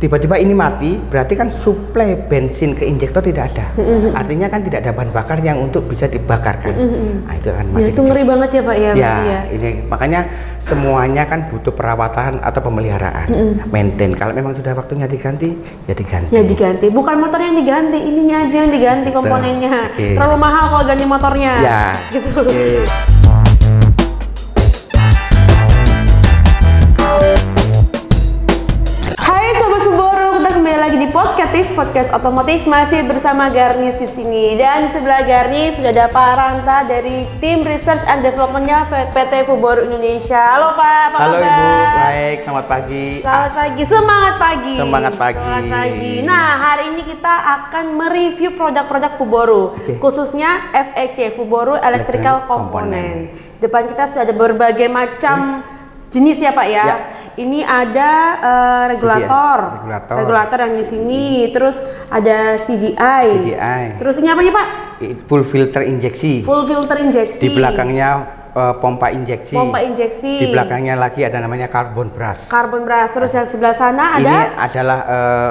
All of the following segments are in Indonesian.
tiba-tiba ini mati, berarti kan suplai bensin ke injektor tidak ada. Artinya kan tidak ada bahan bakar yang untuk bisa dibakarkan. Nah, itu kan mati. Ya, itu ngeri banget ya Pak ya. Ya, ini makanya semuanya kan butuh perawatan atau pemeliharaan, maintain. Kalau memang sudah waktunya diganti, ya diganti. Ya diganti. Bukan motornya yang diganti, ininya aja yang diganti komponennya. Okay. Terlalu mahal kalau ganti motornya. Ya. Gitu. Okay. Podcast otomotif masih bersama Garnis di sini, dan sebelah Garnis sudah ada Pak Ranta dari tim Research and Development-nya PT Fuboru Indonesia. Halo Pak, apa Halo kabar? Ibu, baik, selamat pagi. Selamat pagi, semangat pagi. Semangat pagi. Semangat pagi. Nah, hari ini kita akan mereview produk-produk Fuboru, khususnya FEC, Fuboru Electrical Component. Depan kita sudah ada berbagai macam jenis ya Pak ya. Ini ada regulator yang di sini, terus ada CDI. Terus ini apa nih Pak? Full filter injeksi. Full filter injeksi. Di belakangnya pompa injeksi. Pompa injeksi. Di belakangnya lagi ada namanya carbon brush. Carbon brush. Terus yang sebelah sana ada? Ini adalah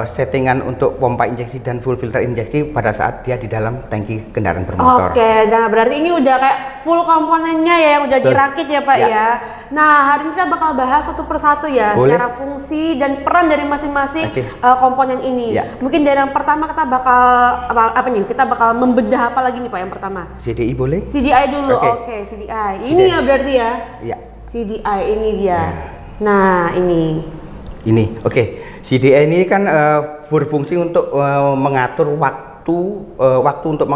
settingan untuk pompa injeksi dan full filter injeksi pada saat dia di dalam tangki kendaraan bermotor. Oke, nah berarti ini udah kayak full komponennya ya yang udah dirakit ya Pak ya. Nah, hari ini kita bakal bahas satu persatu ya. Boleh. Secara fungsi dan peran dari masing-masing komponen ini. Mungkin dari yang pertama kita bakal apa nih? Kita bakal membedah apa lagi nih Pak yang pertama? CDI boleh? CDI dulu. Oke, CDI. Ini ya berarti ya? Iya. CDI ini dia. Nah, ini. Oke. CDI ini kan berfungsi untuk mengatur waktu untuk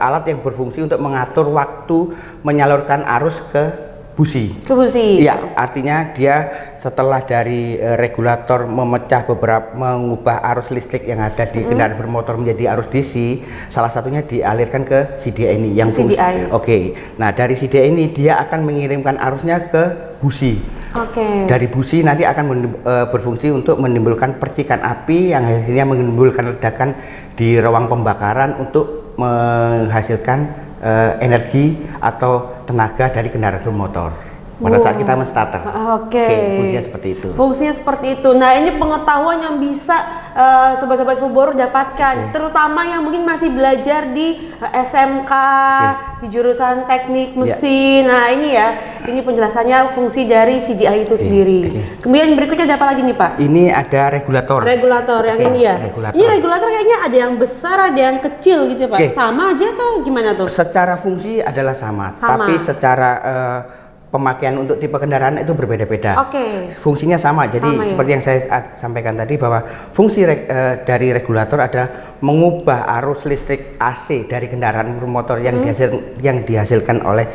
alat yang berfungsi untuk mengatur waktu menyalurkan arus ke busi. Iya, artinya dia setelah dari regulator mengubah arus listrik yang ada di kendaraan bermotor menjadi arus DC, salah satunya dialirkan ke CDI ini yang CDI. Nah, dari CDI ini dia akan mengirimkan arusnya ke busi. Dari busi nanti akan berfungsi untuk menimbulkan percikan api yang akhirnya menimbulkan ledakan di ruang pembakaran untuk menghasilkan energi atau tenaga dari kendaraan bermotor pada saat kita men-starter. Fungsinya seperti itu. Nah, ini pengetahuan yang bisa sobat-sobat Fuboru dapatkan, terutama yang mungkin masih belajar di SMK, di jurusan teknik mesin. Nah, ini penjelasannya fungsi dari CDI itu sendiri. Kemudian berikutnya ada apa lagi nih Pak? Ini ada regulator. Yang ini ya. Ini regulator kayaknya ada yang besar, ada yang kecil gitu ya Pak. Sama aja atau gimana tuh? Secara fungsi adalah sama. Tapi secara pemakaian untuk tipe kendaraan itu berbeda-beda. Fungsinya sama. Jadi seperti yang saya sampaikan tadi bahwa fungsi dari regulator adalah mengubah arus listrik AC dari kendaraan bermotor yang dihasilkan oleh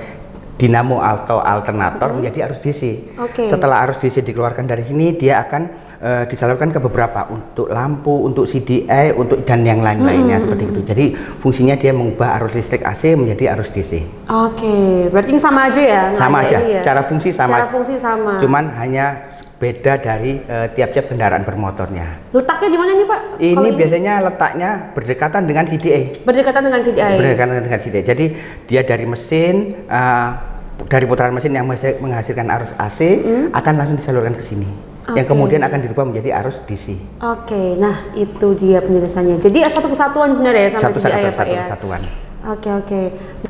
dinamo atau alternator menjadi arus DC. Setelah arus DC dikeluarkan dari sini, dia akan disalurkan ke beberapa, untuk lampu, untuk CDI, dan yang lain-lainnya seperti itu. Jadi fungsinya dia mengubah arus listrik AC menjadi arus DC. Berarti ini sama aja ya? Sama aja, secara fungsi sama. Cuman hanya beda dari tiap-tiap kendaraan bermotornya. Letaknya di mana nih Pak? Ini biasanya letaknya berdekatan dengan CDI. Berdekatan dengan CDI. Jadi dia dari mesin, dari putaran mesin yang menghasilkan arus AC akan langsung disalurkan ke sini. Yang kemudian akan dirubah menjadi arus DC. Nah itu dia penjelasannya. Jadi satu kesatuan sebenarnya ya sama CDI ya Pak ya? Satu kesatuan.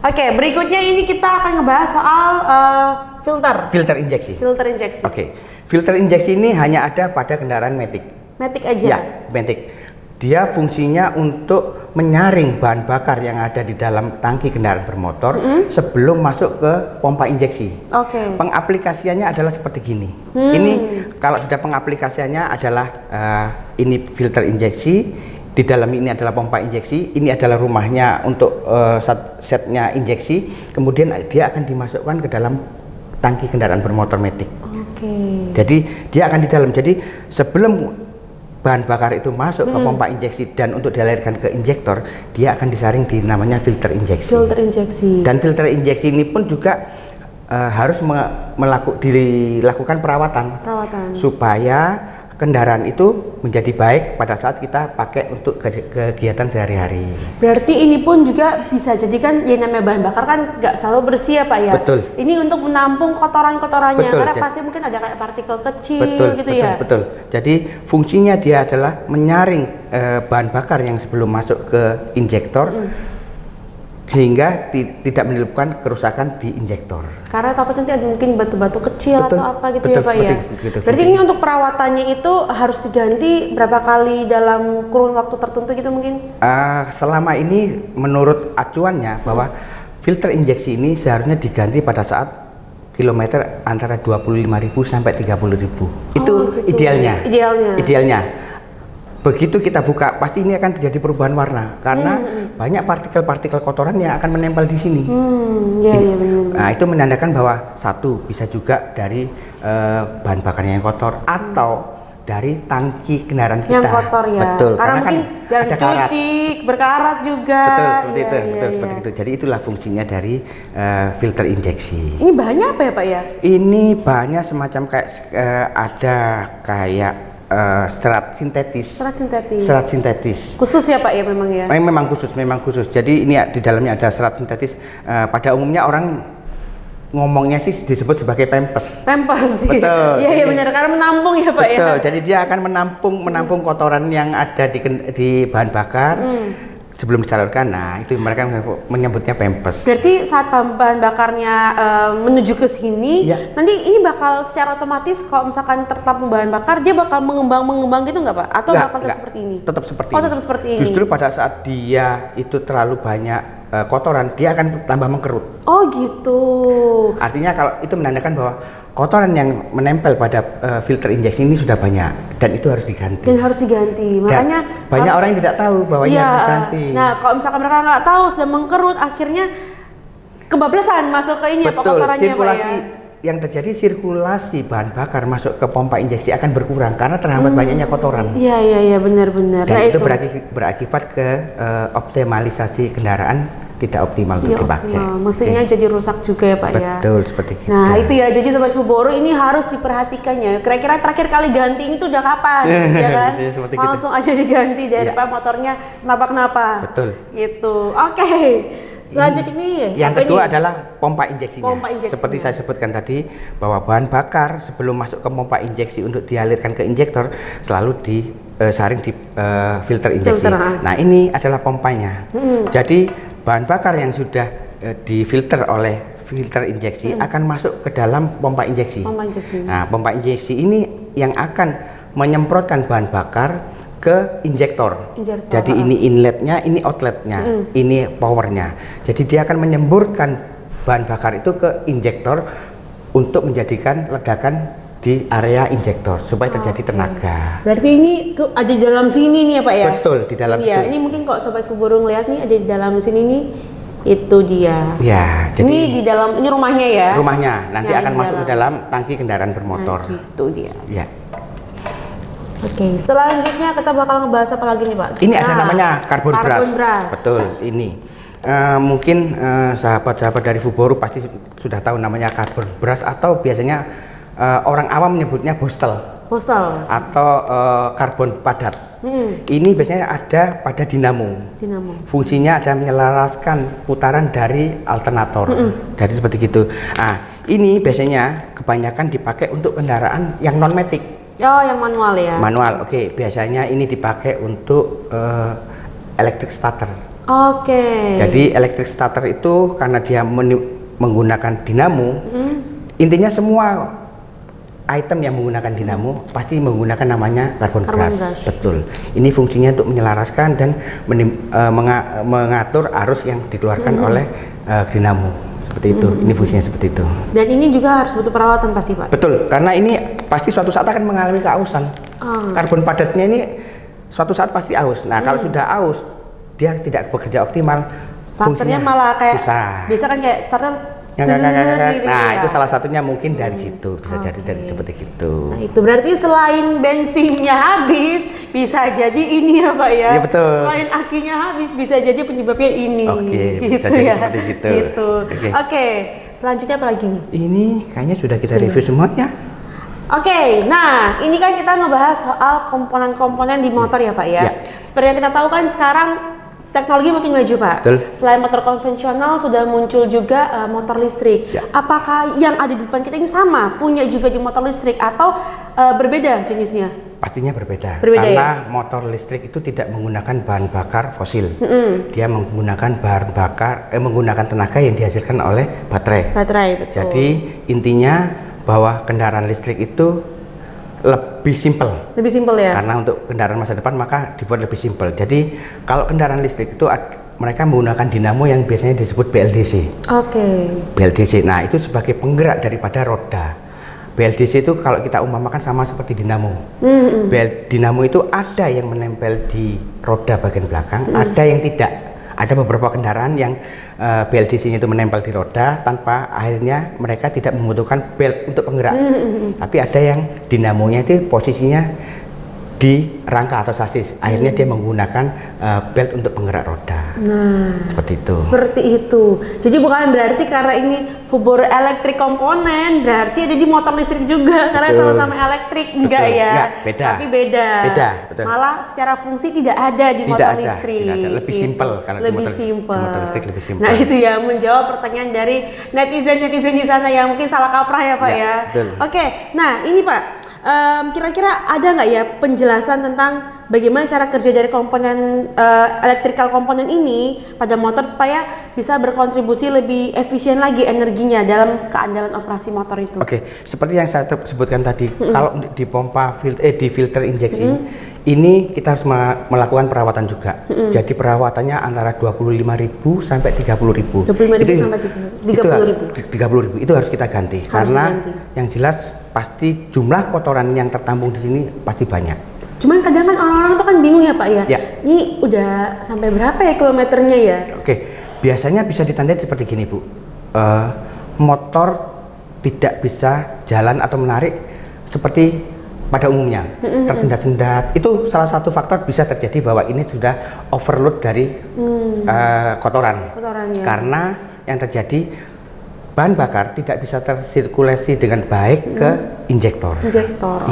Oke, berikutnya ini kita akan ngebahas soal filter injeksi. Filter injeksi ini hanya ada pada kendaraan Matic. Matic aja? Ya, Matic. Dia fungsinya untuk menyaring bahan bakar yang ada di dalam tangki kendaraan bermotor sebelum masuk ke pompa injeksi. Pengaplikasiannya adalah seperti gini. Ini kalau sudah pengaplikasiannya adalah ini filter injeksi, di dalam ini adalah pompa injeksi, ini adalah rumahnya untuk setnya injeksi, kemudian dia akan dimasukkan ke dalam tangki kendaraan bermotor Matic. Jadi dia akan di dalam. Jadi sebelum bahan bakar itu masuk ke pompa injeksi dan untuk dialirkan ke injektor, dia akan disaring di namanya filter injeksi. Dan filter injeksi ini pun juga harus dilakukan perawatan supaya kendaraan itu menjadi baik pada saat kita pakai untuk kegiatan sehari-hari. Berarti ini pun juga bisa jadikan ya namanya bahan bakar kan nggak selalu bersih ya Pak ya? Betul. Ini untuk menampung kotoran-kotorannya karena Betul. pasti mungkin ada kayak partikel kecil gitu betul, ya? Betul. Jadi fungsinya dia adalah menyaring bahan bakar yang sebelum masuk ke injektor sehingga tidak menimbulkan kerusakan di injektor. Karena takut nanti ada mungkin batu-batu kecil Betul, atau apa gitu betul, ya Pak ya. betul, Berarti ini untuk perawatannya itu harus diganti berapa kali dalam kurun waktu tertentu gitu mungkin? Selama ini menurut acuannya bahwa filter injeksi ini seharusnya diganti pada saat kilometer antara 25.000 sampai 30.000. Itu gitu. idealnya. Idealnya. Begitu kita buka, pasti ini akan terjadi perubahan warna karena banyak partikel-partikel kotoran yang akan menempel di sini. Iya benar. Nah, itu menandakan bahwa satu bisa juga dari bahan bakarnya yang kotor atau dari tangki kendaraan kita. Yang kotor ya. Betul. Karena mungkin kan jarang cuci, berkarat juga. Betul, seperti itu. Iya. Seperti itu. Jadi itulah fungsinya dari filter injeksi. Ini bahannya apa ya Pak ya? Ini bahannya semacam kayak ada kayak serat sintetis. Serat sintetis. Khusus ya Pak ya memang ya? Memang khusus. Jadi ini di dalamnya ada serat sintetis. Pada umumnya orang ngomongnya sih disebut sebagai pampers. Pampers sih. Betul. Iya benar karena menampung ya Pak ya. Betul. Jadi dia akan menampung kotoran yang ada di bahan bakar. Sebelum disalurkan, nah itu mereka menyebutnya pampers. Berarti saat bahan bakarnya menuju ke sini, nanti ini bakal secara otomatis kalau misalkan tertampung bahan bakar, dia bakal mengembang gitu nggak Pak? Atau bakal tetap seperti ini? Tetap seperti ini. Tetap seperti ini. Justru pada saat dia itu terlalu banyak kotoran, dia akan tambah mengkerut. Oh gitu. Artinya kalau itu menandakan bahwa kotoran yang menempel pada filter injeksi ini sudah banyak dan itu harus diganti. Makanya banyak orang yang tidak tahu bahwa ini harus diganti. Nah, kalau misalkan mereka nggak tahu sudah mengkerut, akhirnya kebablasan masuk ke ini apa kotorannya sirkulasi Pak ya? Yang terjadi sirkulasi bahan bakar masuk ke pompa injeksi akan berkurang karena terhambat banyaknya kotoran. Iya benar. Dan itu berakibat ke optimalisasi kendaraan tidak optimal untuk dipakai. Mesinnya jadi rusak juga ya Pak ya. Betul seperti itu. Nah itu ya, jadi Sobat Fuboro ini harus diperhatikan ya. Kira-kira terakhir kali ganti ini tuh udah kapan? Ya kan? Langsung aja diganti daripada motornya kenapa-kenapa. Betul. Gitu. Oke. Selanjutnya nih. Yang kedua adalah pompa injeksinya. Injeksinya. Seperti saya sebutkan tadi bahwa bahan bakar sebelum masuk ke pompa injeksi untuk dialirkan ke injektor selalu disaring di filter injeksi. Nah ini adalah pompanya. Jadi bahan bakar yang sudah difilter oleh filter injeksi akan masuk ke dalam pompa injeksi. Nah, pompa injeksi ini yang akan menyemprotkan bahan bakar ke injektor. Jadi ini inletnya, ini outletnya, ini powernya. Jadi dia akan menyemburkan bahan bakar itu ke injektor untuk menjadikan ledakan di area injektor supaya terjadi tenaga. Berarti ini ada di dalam sini nih ya Pak ya? Betul, di dalam situ. Ini mungkin kalau Sobat Fuboro ngeliat nih ada di dalam sini nih, itu dia. Ya, jadi ini di dalam, ini rumahnya ya? Rumahnya, nanti akan masuk ke dalam tangki kendaraan bermotor. Nah, gitu dia. Ya. Oke, selanjutnya kita bakal ngebahas apa lagi nih Pak? Ini ada namanya karbon brush. Betul, ini. Mungkin sahabat-sahabat dari Fuboro pasti sudah tahu namanya karbon brush atau biasanya orang awam menyebutnya bostel atau karbon padat. Ini biasanya ada pada dinamo. Fungsinya ada menyelaraskan putaran dari alternator. Jadi seperti gitu. Nah, ini biasanya kebanyakan dipakai untuk kendaraan yang non matic. Oh, yang manual ya? Manual, oke. Biasanya ini dipakai untuk electric starter. Oke. Jadi electric starter itu karena dia menggunakan dinamo, intinya semua item yang menggunakan dinamo pasti menggunakan namanya karbon brush. Betul. Ini fungsinya untuk menyelaraskan dan mengatur arus yang dikeluarkan oleh dinamo. Seperti itu. Ini fungsinya seperti itu. Dan ini juga harus butuh perawatan pasti Pak? Betul. Karena ini pasti suatu saat akan mengalami keausan. Karbon padatnya ini suatu saat pasti aus. Nah, kalau sudah aus, dia tidak bekerja optimal. Starternya malah kayak susah. Biasa kan kayak starter nah itu salah satunya mungkin dari situ, bisa jadi dari seperti itu. Nah itu berarti selain bensinnya habis, bisa jadi ini ya Pak ya? Iya betul. Selain akinya habis, bisa jadi penyebabnya ini. Oke, gitu bisa jadi ya? seperti itu. Gitu. Oke, selanjutnya apa lagi nih? Ini kayaknya sudah kita review semuanya. Oke, nah ini kan kita ngebahas soal komponen-komponen di motor ya Pak ya. Seperti yang kita tahu kan sekarang teknologi makin maju Pak. Betul. Selain motor konvensional sudah muncul juga motor listrik. Apakah yang ada di depan kita ini sama, punya juga di motor listrik atau berbeda jenisnya? Pastinya berbeda ya? Karena motor listrik itu tidak menggunakan bahan bakar fosil. Dia menggunakan bahan bakar, menggunakan tenaga yang dihasilkan oleh baterai. Betul. Jadi intinya bahwa kendaraan listrik itu lebih simpel. Lebih simpel ya? Karena untuk kendaraan masa depan maka dibuat lebih simpel. Jadi kalau kendaraan listrik itu mereka menggunakan dinamo yang biasanya disebut BLDC. BLDC. Nah itu sebagai penggerak daripada roda. BLDC itu kalau kita umpamakan sama seperti dinamo. Dinamo itu ada yang menempel di roda bagian belakang, ada yang tidak. Ada beberapa kendaraan yang BLDC-nya itu menempel di roda tanpa akhirnya mereka tidak membutuhkan belt untuk penggerak. Tapi ada yang dinamonya itu posisinya di rangka atau sasis. Akhirnya dia menggunakan belt untuk penggerak roda. Nah, seperti itu. Jadi bukan berarti karena ini Fuboru elektrik komponen berarti ada di motor listrik juga karena sama-sama elektrik. Enggak ya? Enggak, beda. Tapi beda. Betul. Malah secara fungsi tidak ada di motor listrik. Tidak ada. Lebih simpel karena lebih simpel. Motor listrik lebih simpel. Nah, itu ya menjawab pertanyaan dari netizen di sana yang mungkin salah kaprah ya, Pak ya. Oke. Nah, ini Pak, kira-kira ada nggak ya penjelasan tentang bagaimana cara kerja dari komponen electrical komponen ini pada motor supaya bisa berkontribusi lebih efisien lagi energinya dalam keandalan operasi motor itu? Oke, seperti yang saya sebutkan tadi, kalau di pompa di filter injeksi ini kita harus melakukan perawatan juga. Jadi perawatannya antara 25.000 sampai 30.000. 25.000 sampai 30.000. Itu harus kita ganti karena yang jelas pasti jumlah kotoran yang tertampung di sini pasti banyak. Cuman kadang kan orang-orang tuh kan bingung ya Pak ya. Ini udah sampai berapa ya kilometernya ya? Oke, biasanya bisa ditandai seperti gini Bu. Motor tidak bisa jalan atau menarik seperti pada umumnya, tersendat-sendat. Itu salah satu faktor bisa terjadi bahwa ini sudah overload dari kotorannya. Karena yang terjadi bahan bakar tidak bisa tersirkulasi dengan baik ke injektor.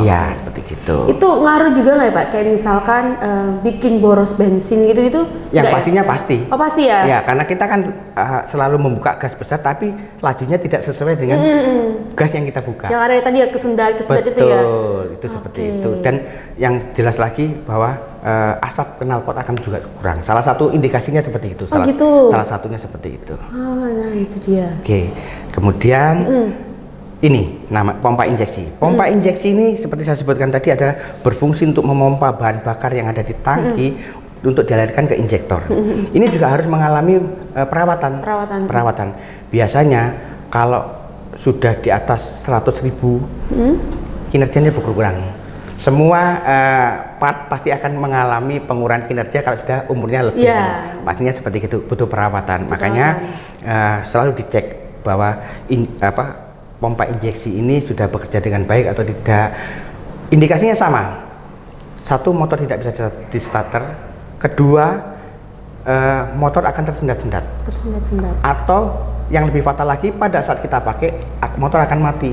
Iya, seperti gitu. Itu ngaruh juga nggak ya Pak? Kayak misalkan bikin boros bensin gitu-gitu? Yang pastinya ya? Pasti. Oh pasti ya? Ya, karena kita kan selalu membuka gas besar tapi lajunya tidak sesuai dengan gas yang kita buka. Yang ada tadi ya kesendat itu ya? Betul, itu seperti itu. Dan yang jelas lagi bahwa asap knalpot akan juga kurang. Salah satu indikasinya seperti itu. Salah satunya seperti itu. Nah itu dia. Oke, kemudian ini nama pompa injeksi. Pompa injeksi ini seperti saya sebutkan tadi adalah berfungsi untuk memompa bahan bakar yang ada di tangki untuk dialirkan ke injektor. Ini juga harus mengalami perawatan. Biasanya kalau sudah di atas 100.000 kinerjanya berkurang. Semua part pasti akan mengalami pengurangan kinerja kalau sudah umurnya lebih. Pastinya seperti itu, butuh perawatan. Makanya selalu dicek bahwa pompa injeksi ini sudah bekerja dengan baik atau tidak. Indikasinya sama. Satu, motor tidak bisa di starter. Kedua, motor akan tersendat-sendat. Atau yang lebih fatal lagi, pada saat kita pakai motor akan mati.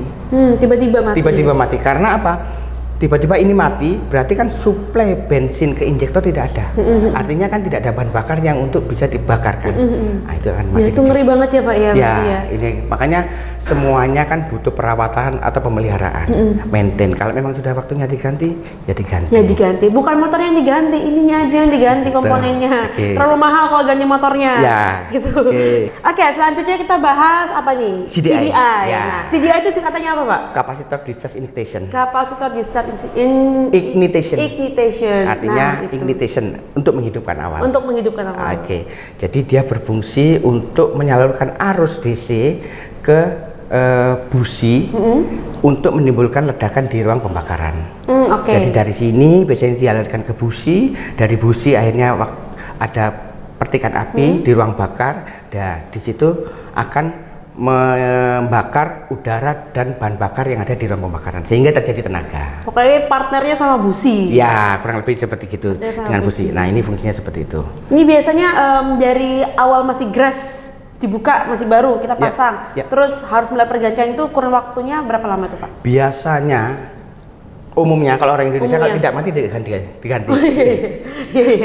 Tiba-tiba mati. Karena apa? Tiba-tiba ini mati, berarti kan suplai bensin ke injektor tidak ada. Artinya kan tidak ada bahan bakar yang untuk bisa dibakarkan. Nah, itu akan mati. Ya, itu ngeri banget ya Pak ya. Ini makanya semuanya kan butuh perawatan atau pemeliharaan, maintain. Kalau memang sudah waktunya diganti, ya diganti. Ya diganti. Bukan motornya yang diganti, ininya aja yang diganti komponennya. Terlalu mahal kalau ganti motornya. Gitu. Oke, selanjutnya kita bahas apa nih? CDI. Nah, CDI itu singkatannya apa Pak? Capacitor Discharge Ignition. Capacitor Discharge Ignition. Artinya ignition untuk menghidupkan awal. Oke. Jadi dia berfungsi untuk menyalurkan arus DC ke busi untuk menimbulkan ledakan di ruang pembakaran. Jadi dari sini biasanya dialirkan ke busi, dari busi akhirnya ada percikan api di ruang bakar. Dan di situ akan membakar udara dan bahan bakar yang ada di ruang pembakaran sehingga terjadi tenaga. Pokoknya partnernya sama busi. Ya, kurang lebih seperti gitu dengan busi. Nah, ini fungsinya seperti itu. Ini biasanya dari awal masih grass dibuka, masih baru kita pasang, terus harus mulai pergantian itu kurun waktunya berapa lama tuh Pak? Biasanya Umumnya kalau orang Indonesia kalau tidak mati diganti.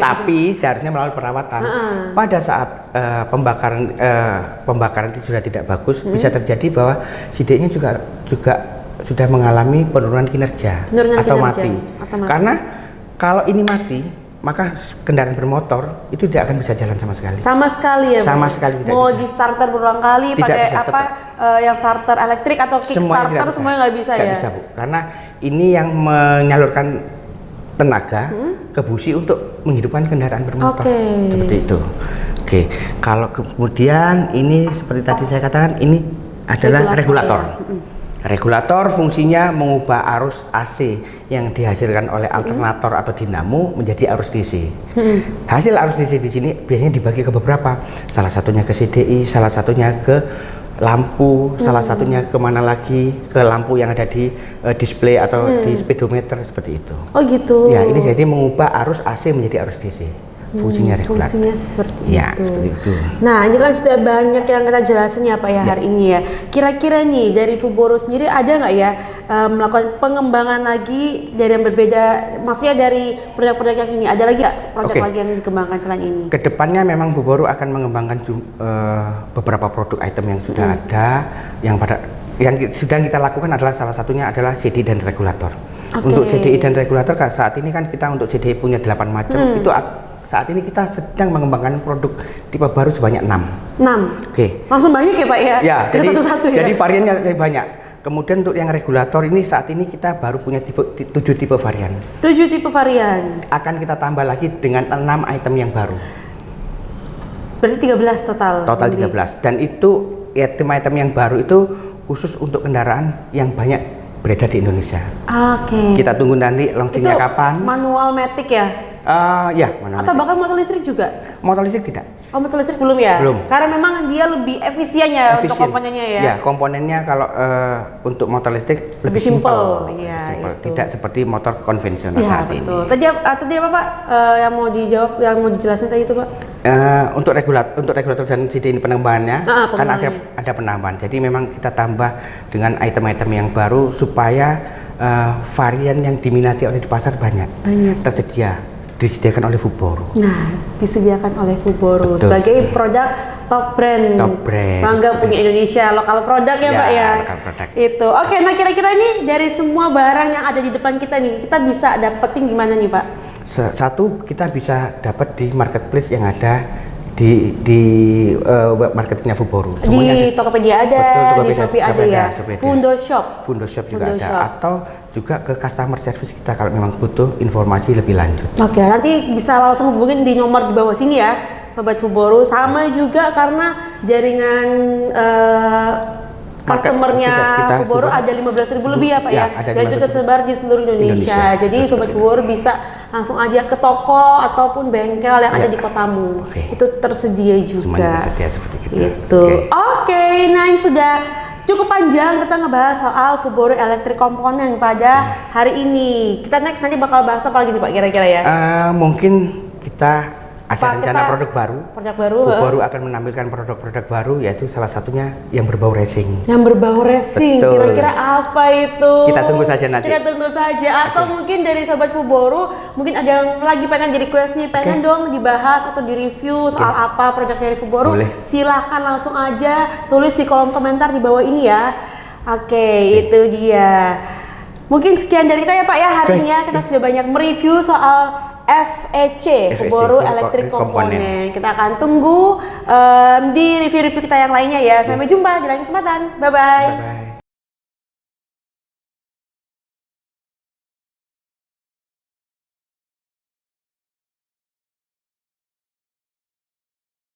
Tapi seharusnya melalui perawatan. Pada saat pembakaran itu sudah tidak bagus, bisa terjadi bahwa sidiknya juga sudah mengalami penurunan kinerja atau mati. Karena kalau ini mati, maka kendaraan bermotor itu tidak akan bisa jalan sama sekali. Sama sekali ya, sama sekali tidak mau bisa. Di starter berulang kali pakai apa yang starter elektrik atau kickstarter semuanya nggak bisa ya? Bisa Bu, karena ini yang menyalurkan tenaga ke busi untuk menghidupkan kendaraan bermotor. Seperti itu. Oke, kalau kemudian ini seperti tadi saya katakan, ini adalah regulator. Regulator fungsinya mengubah arus AC yang dihasilkan oleh alternator atau dinamo menjadi arus DC. Hasil arus DC di sini biasanya dibagi ke beberapa. Salah satunya ke CDI, salah satunya ke lampu, salah satunya kemana lagi, ke lampu yang ada di display atau di speedometer seperti itu. Oh gitu. Ya, ini jadi mengubah arus AC menjadi arus DC. Fungsinya regulator. Fungsinya seperti ya, itu. Seperti itu. Nah, ini kan sudah banyak yang kita jelasin ya Pak ya hari ini ya. Kira-kira nih dari Fuboro sendiri ada nggak ya melakukan pengembangan lagi dari yang berbeda? Maksudnya dari proyek-proyek yang ini ada lagi nggak proyek lagi yang dikembangkan selain ini? Kedepannya memang Fuboro akan mengembangkan beberapa produk item yang sudah ada, yang sedang kita lakukan adalah salah satunya adalah CDI dan regulator. Untuk CDI dan regulator saat ini kan kita untuk CDI punya 8 macam. Itu saat ini kita sedang mengembangkan produk tipe baru sebanyak 6. Langsung banyak ya Pak ya? Ya, satu-satu ya? Jadi variannya banyak. Kemudian untuk yang regulator ini saat ini kita baru punya 7 tipe varian. 7 tipe varian. Akan kita tambah lagi dengan 6 item yang baru. Berarti 13 total? Total 13. Dan itu item-item yang baru itu khusus untuk kendaraan yang banyak beredar di Indonesia. Kita tunggu nanti launchingnya kapan. Manual matic ya? Ya, manual. Atau bahkan motor listrik juga? Motor listrik tidak. Oh, motor listrik belum ya? Belum. Karena memang dia lebih efisien ya untuk komponennya ya? Ya, komponennya kalau untuk motor listrik lebih simpel. Tidak seperti motor konvensional saat ini. Tadi apa Pak yang mau dijawab, yang mau dijelasin tadi itu Pak? Untuk regulator dan CD ini penambahannya kan ada penambahan. Jadi memang kita tambah dengan item-item yang baru supaya varian yang diminati oleh di pasar banyak. Disediakan oleh Fuboro. Nah, disediakan oleh Fuboro sebagai produk top brand. Bangga punya Indonesia, lokal produk ya Pak ya. Itu. Oke, nah kira-kira nih dari semua barang yang ada di depan kita nih, kita bisa dapetin gimana nih Pak? Satu, kita bisa dapat di marketplace yang ada di web marketingnya Fuboro. Di Tokopedia ada, di Shopee ada ya. Fundo Shop juga ada. Atau juga ke customer service kita kalau memang butuh informasi lebih lanjut. Oke, nanti bisa langsung hubungin di nomor di bawah sini ya, Sobat Fuboro. Sama juga karena jaringan customernya Fuboro ada 15.000 lebih ya Pak ya, dan itu tersebar di seluruh Indonesia. Jadi Sobat Fuboro bisa langsung aja ke toko ataupun bengkel yang ada di kotamu. Itu tersedia juga. Semuanya tersedia seperti itu. Oke, nah ini sudah cukup panjang kita ngebahas soal Fuboro Electric Component pada hari ini. Kita next nanti bakal bahas apa lagi nih Pak kira-kira ya? Mungkin kita ada rencana produk baru. Fuboro akan menampilkan produk-produk baru, yaitu salah satunya yang berbau racing. Yang berbau racing, kira-kira apa itu? Kita tunggu saja nanti. Kita tunggu saja. Atau mungkin dari Sobat Fuboro, mungkin ada yang lagi pengen jadi request nih, pengen dong dibahas atau direview soal apa produk dari Fuboro. Silahkan langsung aja tulis di kolom komentar di bawah ini ya. Itu dia. Mungkin sekian dari kita ya Pak ya hari ini ya. Kita sudah banyak mereview soal FEC, Fuboro Electric Component. Kita akan tunggu di review-review kita yang lainnya ya. Sampai jumpa di lain kesempatan. Bye-bye.